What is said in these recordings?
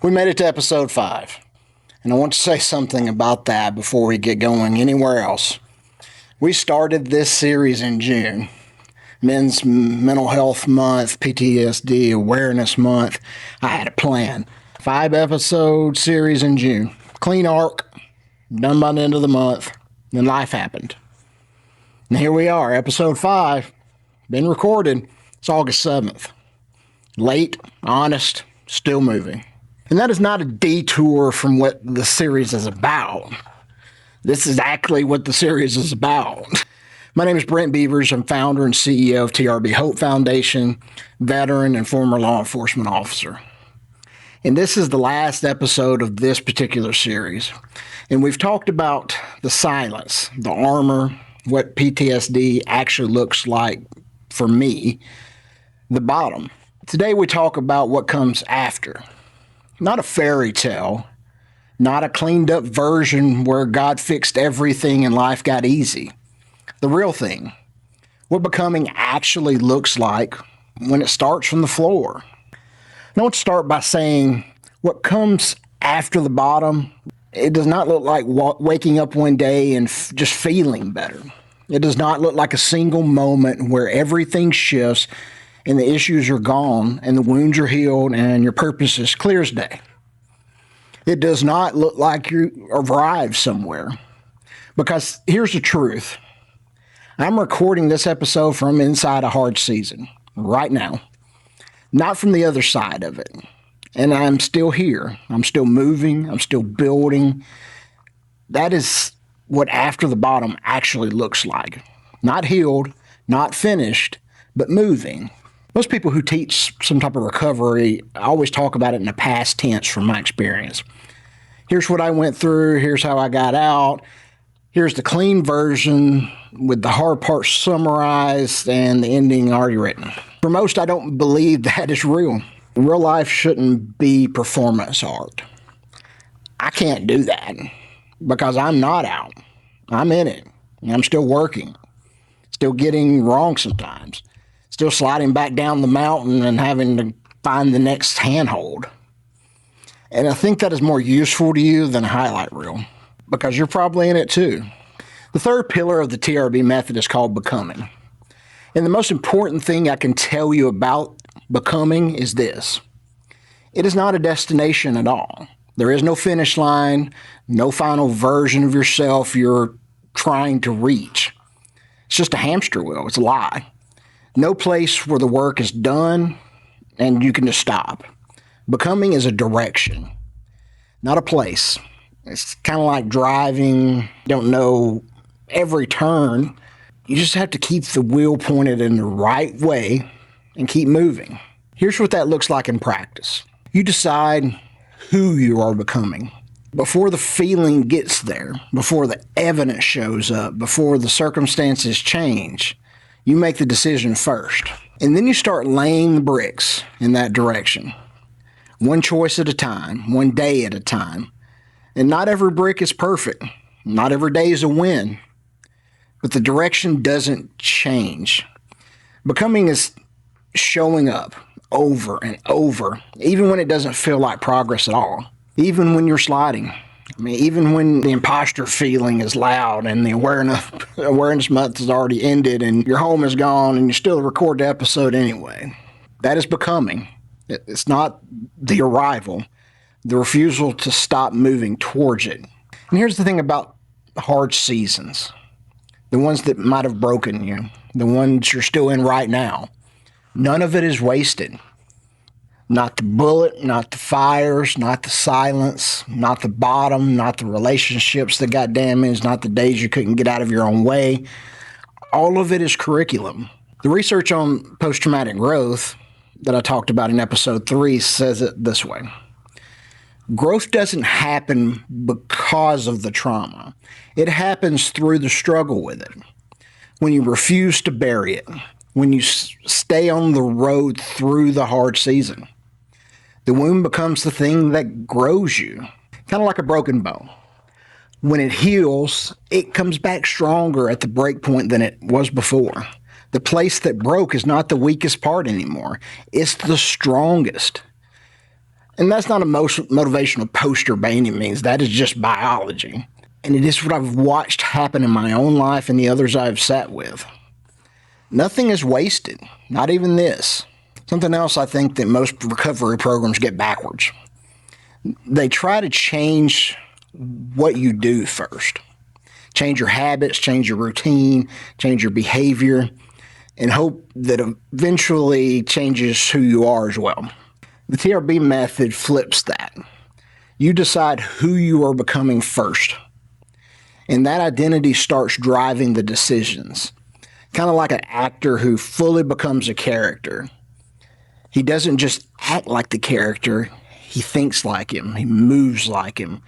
We made it to episode 5, and I want to say something about that before we get going anywhere else. We started this series in June, Men's Mental Health Month, PTSD Awareness Month. I had a plan. 5-episode series in June. Clean arc, done by the end of the month. Then life happened. And here we are, episode 5, been recorded. It's August 7th. Late, honest, still moving. And that is not a detour from what the series is about. This is actually what the series is about. My name is Brent Beavers. I'm founder and CEO of TRB Hope Foundation, veteran and former law enforcement officer. And this is the last episode of this particular series. And we've talked about the silence, the armor, what PTSD actually looks like for me, the bottom. Today we talk about what comes after. Not a fairy tale, not a cleaned up version where God fixed everything and life got easy. The real thing, what becoming actually looks like when it starts from the floor. And I want to start by saying what comes after the bottom, it does not look like waking up one day and just feeling better. It does not look like a single moment where everything shifts and the issues are gone and the wounds are healed and your purpose is clear as day. It does not look like you arrived somewhere. Because here's the truth. I'm recording this episode from inside a hard season right now, not from the other side of it. And I'm still here. I'm still moving. I'm still building. That is what after the bottom actually looks like. Not healed, not finished, but moving. Most people who teach some type of recovery always talk about it in the past tense from my experience. Here's what I went through. Here's how I got out. Here's the clean version with the hard parts summarized and the ending already written. For most, I don't believe that is real. Real life shouldn't be performance art. I can't do that because I'm not out. I'm in it. I'm still working. Still getting wrong sometimes. Still sliding back down the mountain and having to find the next handhold. And I think that is more useful to you than a highlight reel because you're probably in it too. The third pillar of the TRB method is called becoming. And the most important thing I can tell you about becoming is this. It is not a destination at all. There is no finish line, no final version of yourself you're trying to reach. It's just a hamster wheel. It's a lie. No place where the work is done and you can just stop. Becoming is a direction, not a place. It's kind of like driving. You don't know every turn. You just have to keep the wheel pointed in the right way and keep moving. Here's what that looks like in practice. You decide who you are becoming. Before the feeling gets there, before the evidence shows up, before the circumstances change, you make the decision first. And then you start laying the bricks in that direction. One choice at a time, one day at a time. And not every brick is perfect. Not every day is a win. But the direction doesn't change. Becoming is showing up over and over, even when it doesn't feel like progress at all. Even when you're sliding. Even when the imposter feeling is loud and the awareness month has already ended and your home is gone and you still record the episode anyway. That is becoming. It's not the arrival, the refusal to stop moving towards it. And here's the thing about hard seasons. The ones that might have broken you, the ones you're still in right now. None of it is wasted. Not the bullet, not the fires, not the silence, not the bottom, not the relationships that got damaged, not the days you couldn't get out of your own way. All of it is curriculum. The research on post-traumatic growth that I talked about in episode 3 says it this way. Growth doesn't happen because of the trauma. It happens through the struggle with it. When you refuse to bury it, when you stay on the road through the hard season. The wound becomes the thing that grows you, kind of like a broken bone. When it heals, it comes back stronger at the break point than it was before. The place that broke is not the weakest part anymore. It's the strongest. And that's not a motivational poster by any means. That is just biology. And it is what I've watched happen in my own life and the others I've sat with. Nothing is wasted, not even this. Something else I think that most recovery programs get backwards. They try to change what you do first. Change your habits, change your routine, change your behavior, and hope that eventually changes who you are as well. The TRB method flips that. You decide who you are becoming first. And that identity starts driving the decisions. Kind of like an actor who fully becomes a character. He doesn't just act like the character, he thinks like him, he moves like him,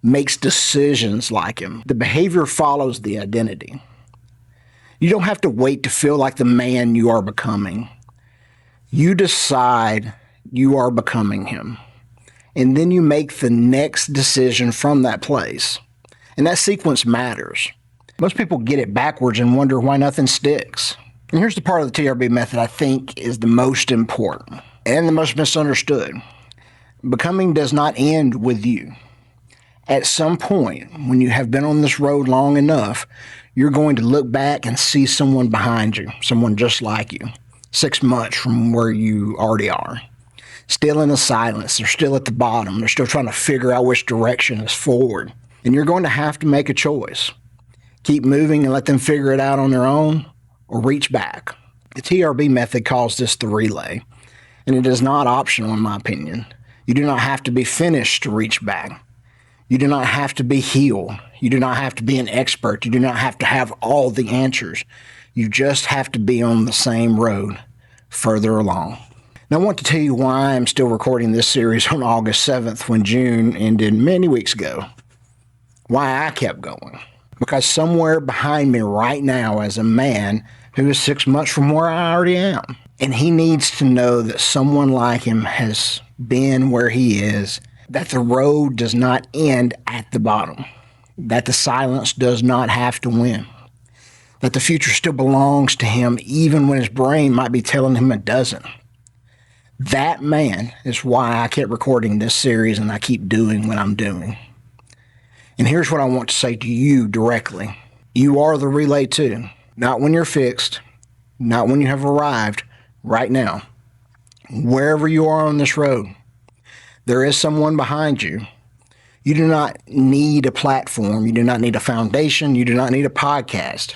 makes decisions like him. The behavior follows the identity. You don't have to wait to feel like the man you are becoming. You decide you are becoming him. And then you make the next decision from that place. And that sequence matters. Most people get it backwards and wonder why nothing sticks. And here's the part of the TRB method I think is the most important and the most misunderstood. Becoming does not end with you. At some point, when you have been on this road long enough, you're going to look back and see someone behind you, someone just like you, 6 months from where you already are. Still in the silence, they're still at the bottom, they're still trying to figure out which direction is forward. And you're going to have to make a choice. Keep moving and let them figure it out on their own, or reach back. The TRB method calls this the relay, and it is not optional in my opinion. You do not have to be finished to reach back. You do not have to be healed. You do not have to be an expert. You do not have to have all the answers. You just have to be on the same road, further along. Now I want to tell you why I'm still recording this series on August 7th when June ended many weeks ago. Why I kept going. Because somewhere behind me right now is a man who is 6 months from where I already am. And he needs to know that someone like him has been where he is, that the road does not end at the bottom, that the silence does not have to win, that the future still belongs to him even when his brain might be telling him it doesn't. That man is why I kept recording this series and I keep doing what I'm doing. And here's what I want to say to you directly. You are the relay too. Not when you're fixed, not when you have arrived, right now. Wherever you are on this road, there is someone behind you. You do not need a platform. You do not need a foundation. You do not need a podcast.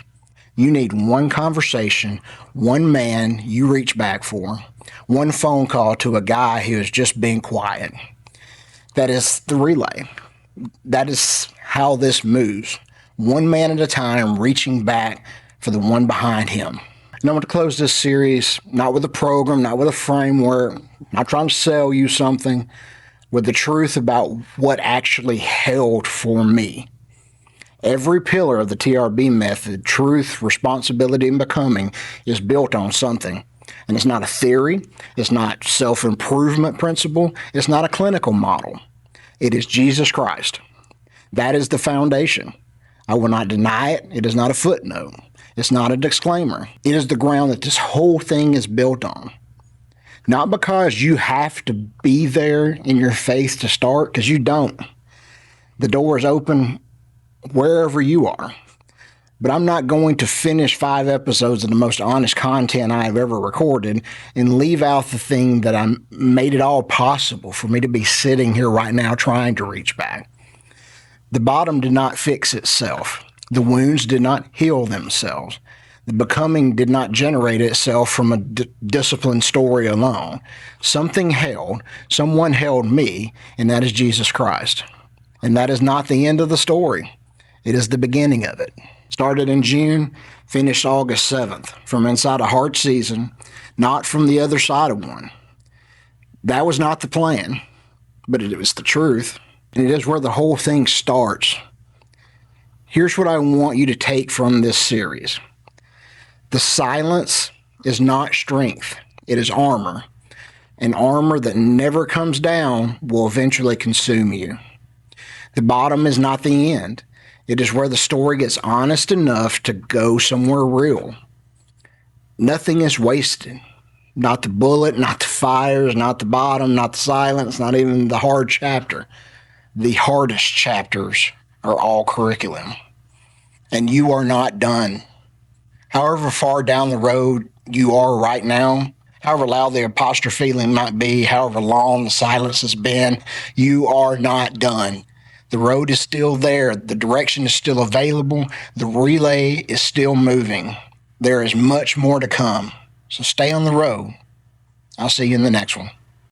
You need one conversation, one man you reach back for, one phone call to a guy who is just being quiet. That is the relay. That is how this moves. One man at a time, reaching back for the one behind him. And I want to close this series, not with a program, not with a framework, not trying to sell you something, with the truth about what actually held for me. Every pillar of the TRB method, truth, responsibility, and becoming, is built on something. And it's not a theory, it's not self-improvement principle, it's not a clinical model. It is Jesus Christ. That is the foundation. I will not deny it. It is not a footnote. It's not a disclaimer. It is the ground that this whole thing is built on. Not because you have to be there in your faith to start, because you don't. The door is open wherever you are. But I'm not going to finish 5 episodes of the most honest content I have ever recorded and leave out the thing that made it all possible for me to be sitting here right now trying to reach back. The bottom did not fix itself. The wounds did not heal themselves. The becoming did not generate itself from a disciplined story alone. Someone held me, and that is Jesus Christ. And that is not the end of the story. It is the beginning of it. Started in June, finished August 7th, from inside a hard season, not from the other side of one. That was not the plan, but it was the truth, and it is where the whole thing starts. Here's what I want you to take from this series. The silence is not strength, it is armor. An armor that never comes down will eventually consume you. The bottom is not the end. It is where the story gets honest enough to go somewhere real. Nothing is wasted. Not the bullet, not the fires, not the bottom, not the silence, not even the hard chapter. The hardest chapters are all curriculum. And you are not done. However far down the road you are right now, however loud the imposter feeling might be, however long the silence has been, you are not done. The road is still there. The direction is still available. The relay is still moving. There is much more to come. So stay on the road. I'll see you in the next one.